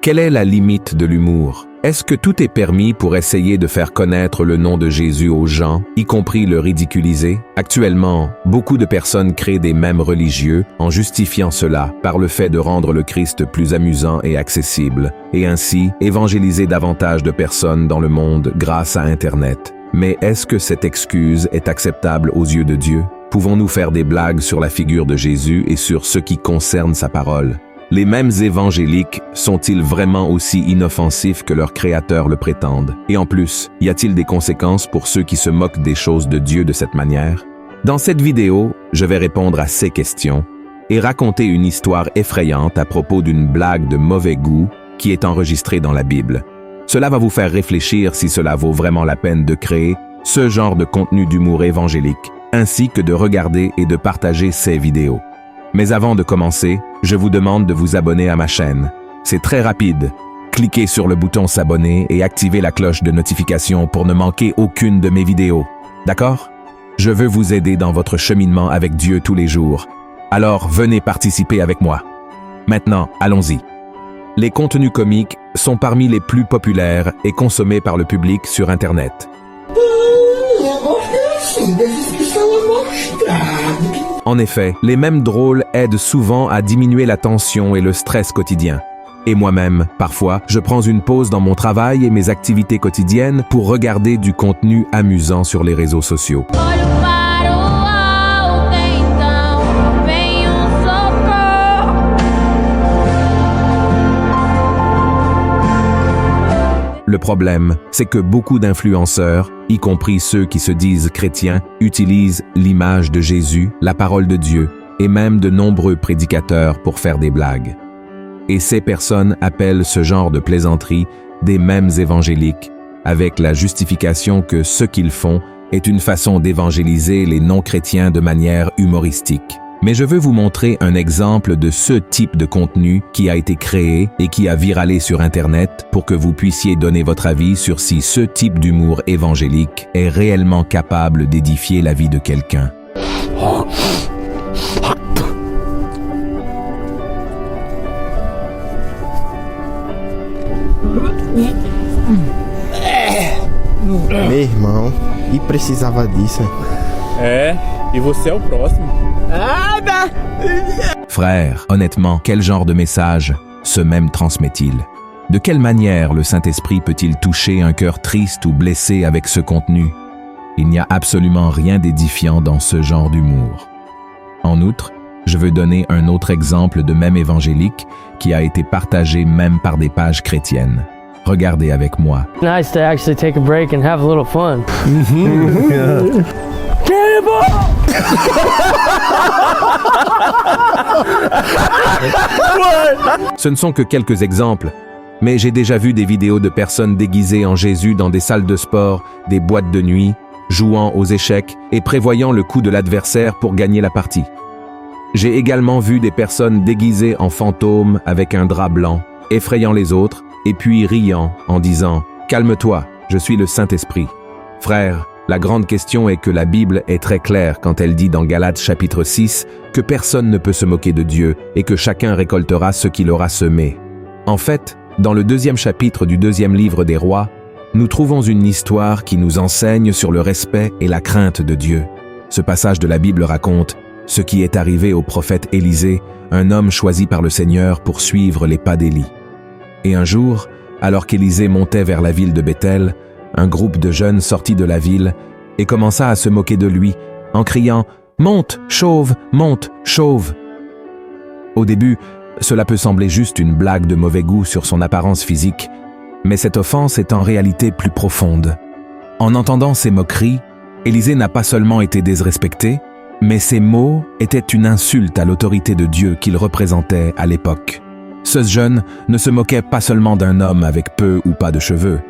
Quelle est la limite de l'humour? Est-ce que tout est permis pour essayer de faire connaître le nom de Jésus aux gens, y compris le ridiculiser? Actuellement, beaucoup de personnes créent des mèmes religieux en justifiant cela par le fait de rendre le Christ plus amusant et accessible, et ainsi évangéliser davantage de personnes dans le monde grâce à Internet. Mais est-ce que cette excuse est acceptable aux yeux de Dieu? Pouvons-nous faire des blagues sur la figure de Jésus et sur ce qui concerne sa parole? Les mêmes évangéliques sont-ils vraiment aussi inoffensifs que leurs créateurs le prétendent? Et en plus, y a-t-il des conséquences pour ceux qui se moquent des choses de Dieu de cette manière? Dans cette vidéo, je vais répondre à ces questions et raconter une histoire effrayante à propos d'une blague de mauvais goût qui est enregistrée dans la Bible. Cela va vous faire réfléchir si cela vaut vraiment la peine de créer ce genre de contenu d'humour évangélique, ainsi que de regarder et de partager ces vidéos. Mais avant de commencer, je vous demande de vous abonner à ma chaîne. C'est très rapide. Cliquez sur le bouton s'abonner et activez la cloche de notification pour ne manquer aucune de mes vidéos. D'accord? Je veux vous aider dans votre cheminement avec Dieu tous les jours. Alors venez participer avec moi. Maintenant, allons-y. Les contenus comiques sont parmi les plus populaires et consommés par le public sur Internet. En effet, les mèmes drôles aident souvent à diminuer la tension et le stress quotidien. Et moi-même, parfois, je prends une pause dans mon travail et mes activités quotidiennes pour regarder du contenu amusant sur les réseaux sociaux. Le problème, c'est que beaucoup d'influenceurs, y compris ceux qui se disent chrétiens, utilisent l'image de Jésus, la parole de Dieu, et même de nombreux prédicateurs pour faire des blagues. Et ces personnes appellent ce genre de plaisanterie des mèmes évangéliques, avec la justification que ce qu'ils font est une façon d'évangéliser les non-chrétiens de manière humoristique. Mais je veux vous montrer un exemple de ce type de contenu qui a été créé et qui a viralé sur Internet pour que vous puissiez donner votre avis sur si ce type d'humour évangélique est réellement capable d'édifier la vie de quelqu'un. Meu irmão, e precisava disso. É, e você é o próximo. Frère, honnêtement, quel genre de message ce mème transmet-il? De quelle manière le Saint-Esprit peut-il toucher un cœur triste ou blessé avec ce contenu? Il n'y a absolument rien d'édifiant dans ce genre d'humour. En outre, je veux donner un autre exemple de mème évangélique qui a été partagé même par des pages chrétiennes. Regardez avec moi. Nice to actually take a break and have a little fun. Ce ne sont que quelques exemples, mais j'ai déjà vu des vidéos de personnes déguisées en Jésus dans des salles de sport, des boîtes de nuit, jouant aux échecs et prévoyant le coup de l'adversaire pour gagner la partie. J'ai également vu des personnes déguisées en fantômes avec un drap blanc, effrayant les autres, et puis riant en disant « Calme-toi, je suis le Saint-Esprit ». Frère, la grande question est que la Bible est très claire quand elle dit dans Galates chapitre 6 que personne ne peut se moquer de Dieu et que chacun récoltera ce qu'il aura semé. En fait, dans le 2e chapitre du 2e livre des Rois, nous trouvons une histoire qui nous enseigne sur le respect et la crainte de Dieu. Ce passage de la Bible raconte ce qui est arrivé au prophète Élisée, un homme choisi par le Seigneur pour suivre les pas d'Élie. Et un jour, alors qu'Élisée montait vers la ville de Béthel, un groupe de jeunes sortit de la ville et commença à se moquer de lui en criant « Monte, chauve, monte, chauve !» Au début, cela peut sembler juste une blague de mauvais goût sur son apparence physique, mais cette offense est en réalité plus profonde. En entendant ces moqueries, Élisée n'a pas seulement été désrespecté, mais ces mots étaient une insulte à l'autorité de Dieu qu'il représentait à l'époque. Ce jeune ne se moquait pas seulement d'un homme avec peu ou pas de cheveux,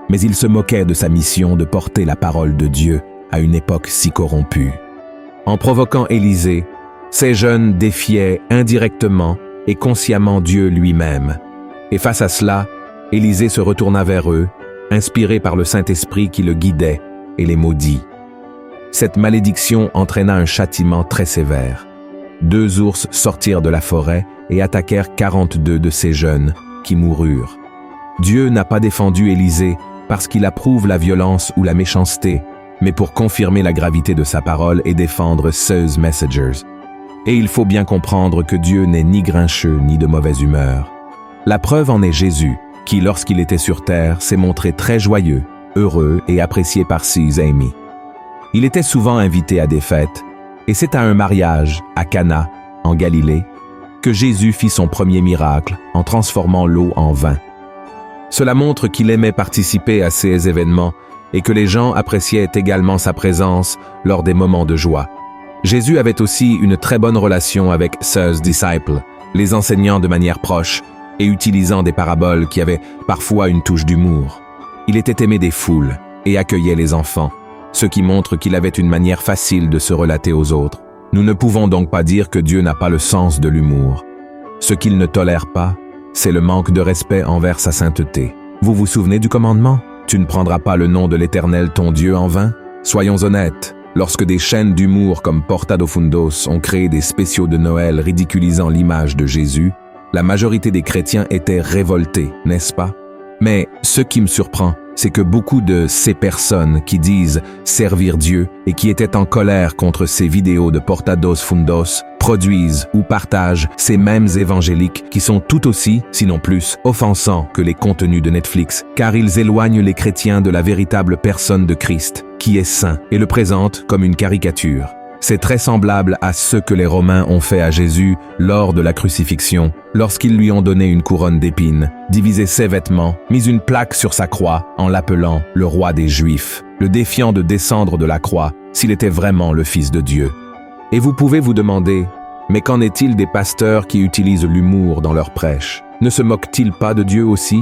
mais il se moquait de sa mission de porter la parole de Dieu à une époque si corrompue. En provoquant Élisée, ces jeunes défiaient indirectement et consciemment Dieu lui-même. Et face à cela, Élisée se retourna vers eux, inspiré par le Saint-Esprit qui le guidait, et les maudit. Cette malédiction entraîna un châtiment très sévère. 2 ours sortirent de la forêt et attaquèrent 42 de ces jeunes, qui moururent. Dieu n'a pas défendu Élisée parce qu'il approuve la violence ou la méchanceté, mais pour confirmer la gravité de sa parole et défendre ses messengers. Et il faut bien comprendre que Dieu n'est ni grincheux ni de mauvaise humeur. La preuve en est Jésus, qui, lorsqu'il était sur terre, s'est montré très joyeux, heureux et apprécié par ses amis. Il était souvent invité à des fêtes, et c'est à un mariage, à Cana, en Galilée, que Jésus fit son premier miracle en transformant l'eau en vin. Cela montre qu'il aimait participer à ces événements et que les gens appréciaient également sa présence lors des moments de joie. Jésus avait aussi une très bonne relation avec ses disciples, les enseignant de manière proche et utilisant des paraboles qui avaient parfois une touche d'humour. Il était aimé des foules et accueillait les enfants, ce qui montre qu'il avait une manière facile de se relater aux autres. Nous ne pouvons donc pas dire que Dieu n'a pas le sens de l'humour. Ce qu'il ne tolère pas, c'est le manque de respect envers sa sainteté. Vous vous souvenez du commandement ? Tu ne prendras pas le nom de l'Éternel ton Dieu en vain ? Soyons honnêtes, lorsque des chaînes d'humour comme Porta dos Fundos ont créé des spéciaux de Noël ridiculisant l'image de Jésus, la majorité des chrétiens étaient révoltés, n'est-ce pas ? Mais ce qui me surprend, c'est que beaucoup de ces personnes qui disent servir Dieu et qui étaient en colère contre ces vidéos de Porta dos Fundos produisent ou partagent ces mêmes évangéliques qui sont tout aussi, sinon plus, offensants que les contenus de Netflix, car ils éloignent les chrétiens de la véritable personne de Christ, qui est saint, et le présentent comme une caricature. C'est très semblable à ce que les Romains ont fait à Jésus lors de la crucifixion, lorsqu'ils lui ont donné une couronne d'épines, divisé ses vêtements, mis une plaque sur sa croix en l'appelant le roi des Juifs, le défiant de descendre de la croix s'il était vraiment le Fils de Dieu. Et vous pouvez vous demander, mais qu'en est-il des pasteurs qui utilisent l'humour dans leurs prêches ? Ne se moquent-ils pas de Dieu aussi ?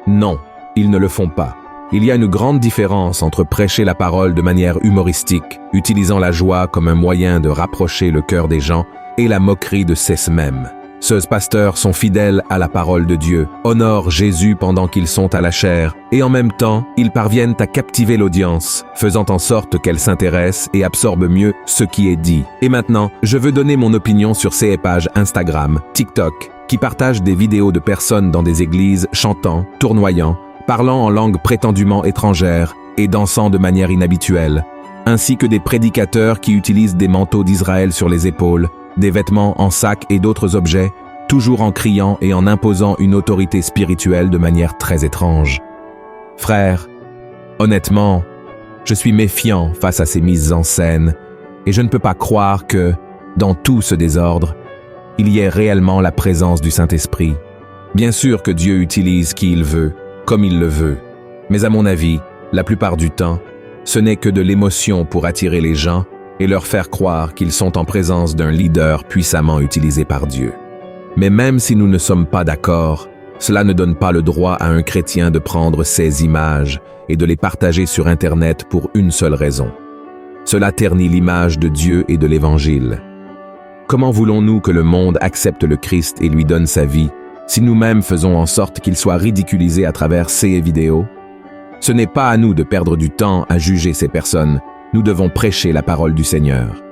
Non, ils ne le font pas. Il y a une grande différence entre prêcher la parole de manière humoristique, utilisant la joie comme un moyen de rapprocher le cœur des gens, et la moquerie de cesse-même. Ces pasteurs sont fidèles à la parole de Dieu, honorent Jésus pendant qu'ils sont à la chair, et en même temps, ils parviennent à captiver l'audience, faisant en sorte qu'elle s'intéresse et absorbe mieux ce qui est dit. Et maintenant, je veux donner mon opinion sur ces pages Instagram, TikTok, qui partagent des vidéos de personnes dans des églises chantant, tournoyant, parlant en langue prétendument étrangère et dansant de manière inhabituelle, ainsi que des prédicateurs qui utilisent des manteaux d'Israël sur les épaules, des vêtements en sac et d'autres objets, toujours en criant et en imposant une autorité spirituelle de manière très étrange. Frères, honnêtement, je suis méfiant face à ces mises en scène et je ne peux pas croire que, dans tout ce désordre, il y ait réellement la présence du Saint-Esprit. Bien sûr que Dieu utilise qui il veut, comme il le veut. Mais à mon avis, la plupart du temps, ce n'est que de l'émotion pour attirer les gens et leur faire croire qu'ils sont en présence d'un leader puissamment utilisé par Dieu. Mais même si nous ne sommes pas d'accord, cela ne donne pas le droit à un chrétien de prendre ces images et de les partager sur Internet pour une seule raison. Cela ternit l'image de Dieu et de l'Évangile. Comment voulons-nous que le monde accepte le Christ et lui donne sa vie si nous-mêmes faisons en sorte qu'il soit ridiculisé à travers ces vidéos? Ce n'est pas à nous de perdre du temps à juger ces personnes, nous devons prêcher la parole du Seigneur.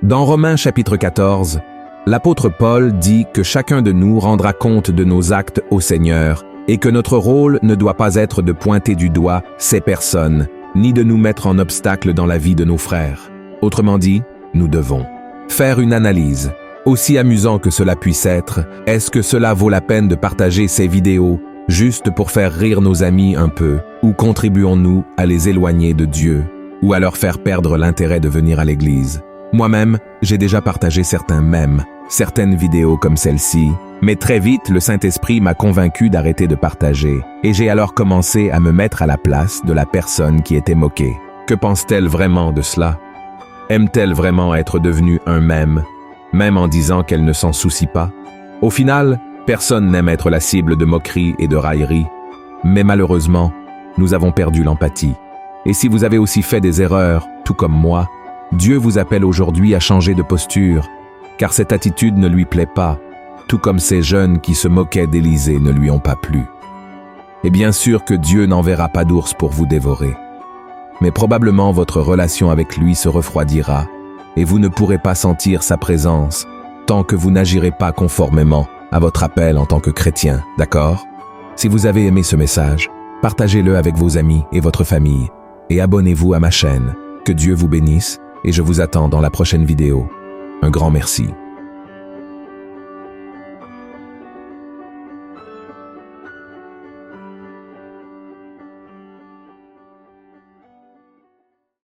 Dans Romains chapitre 14, l'apôtre Paul dit que chacun de nous rendra compte de nos actes au Seigneur et que notre rôle ne doit pas être de pointer du doigt ces personnes, ni de nous mettre en obstacle dans la vie de nos frères. Autrement dit, nous devons faire une analyse. Aussi amusant que cela puisse être, est-ce que cela vaut la peine de partager ces vidéos juste pour faire rire nos amis un peu, ou contribuons-nous à les éloigner de Dieu, ou à leur faire perdre l'intérêt de venir à l'église? Moi-même, j'ai déjà partagé certaines vidéos comme celle-ci, mais très vite le Saint-Esprit m'a convaincu d'arrêter de partager, et j'ai alors commencé à me mettre à la place de la personne qui était moquée. Que pense-t-elle vraiment de cela? Aime-t-elle vraiment être devenue un mème en disant qu'elle ne s'en soucie pas? Au final, personne n'aime être la cible de moqueries et de railleries, mais malheureusement, nous avons perdu l'empathie. Et si vous avez aussi fait des erreurs, tout comme moi, Dieu vous appelle aujourd'hui à changer de posture, car cette attitude ne lui plaît pas, tout comme ces jeunes qui se moquaient d'Élisée ne lui ont pas plu. Et bien sûr que Dieu n'enverra pas d'ours pour vous dévorer, mais probablement votre relation avec lui se refroidira, et vous ne pourrez pas sentir sa présence tant que vous n'agirez pas conformément à votre appel en tant que chrétien, d'accord? Si vous avez aimé ce message, partagez-le avec vos amis et votre famille et abonnez-vous à ma chaîne. Que Dieu vous bénisse et je vous attends dans la prochaine vidéo. Un grand merci.